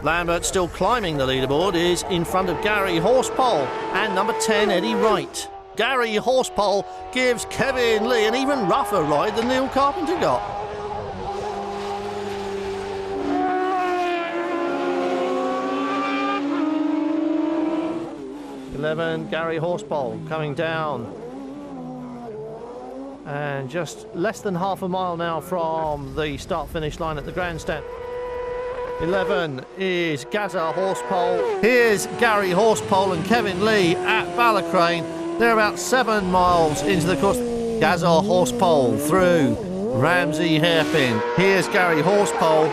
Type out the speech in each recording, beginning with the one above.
Lambert, still climbing the leaderboard, is in front of Gary Horspole and number 10, Eddie Wright. Gary Horspole gives Kevin Leigh an even rougher ride than Neil Carpenter got. Gary Horspole coming down. And just less than half a mile now from the start-finish line at the grandstand. 11 is Gazza Horspole. Here's Gary Horspole and Kevin Leigh at Ballacrane. They're about 7 miles into the course. Gazza Horspole through Ramsey Hairpin. Here's Gary Horspole,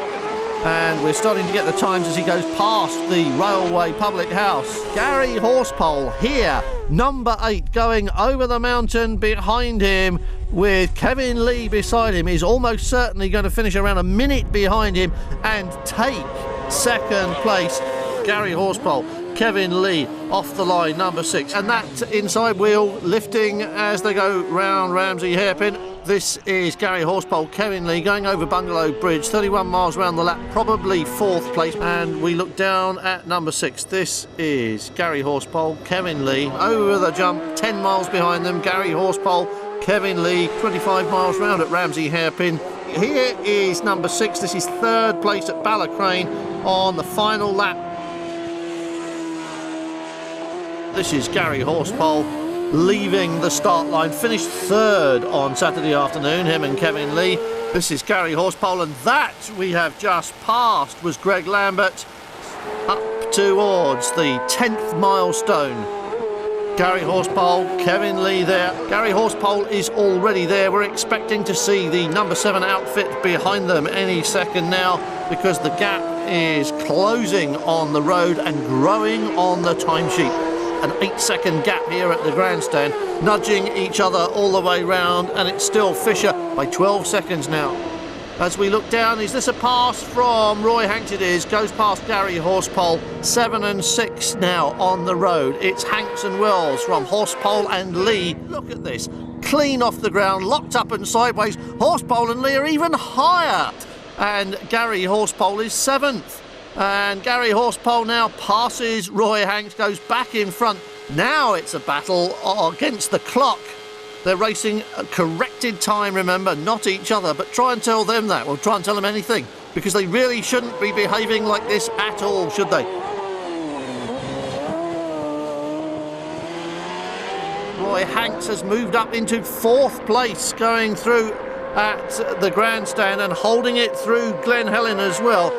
and we're starting to get the times as he goes past the Railway Public House. Gary Horspole here, number 8, going over the mountain behind him with Kevin Leigh beside him. Is almost certainly going to finish around a minute behind him and take second place. Gary Horspole, Kevin Leigh off the line, number 6. And that inside wheel lifting as they go round Ramsey Hairpin. This is Gary Horspole, Kevin Leigh going over Bungalow Bridge, 31 miles round the lap, probably 4th place. And we look down at number 6. This is Gary Horspole, Kevin Leigh over the jump, 10 miles behind them. Gary Horspole, Kevin Leigh, 25 miles round at Ramsey Hairpin. Here is number 6. This is 3rd place at Ballacrane on the final lap. This is Gary Horspole leaving the start line, finished 3rd on Saturday afternoon, him and Kevin Leigh. This is Gary Horspole, and that we have just passed was Greg Lambert up towards the 10th milestone. Gary Horspole, Kevin Leigh there. Gary Horspole is already there. We're expecting to see the number 7 outfit behind them any second now, because the gap is closing on the road and growing on the timesheet. An 8-second gap here at the grandstand, nudging each other all the way round, and it's still Fisher by 12 seconds now. As we look down, is this a pass from Roy Hanks? It is, goes past Gary Horspole. 7 and 6 now on the road. It's Hanks and Wells from Horspole and Leigh. Look at this, clean off the ground, locked up and sideways. Horspole and Leigh are even higher, and Gary Horspole is 7th. And Gary Horspole now passes Roy Hanks, goes back in front. Now it's a battle against the clock. They're racing a corrected time, remember, not each other, but try and tell them that. Well, try and tell them anything, because they really shouldn't be behaving like this at all, should they? Roy Hanks has moved up into 4th place, going through at the grandstand and holding it through Glen Helen as well.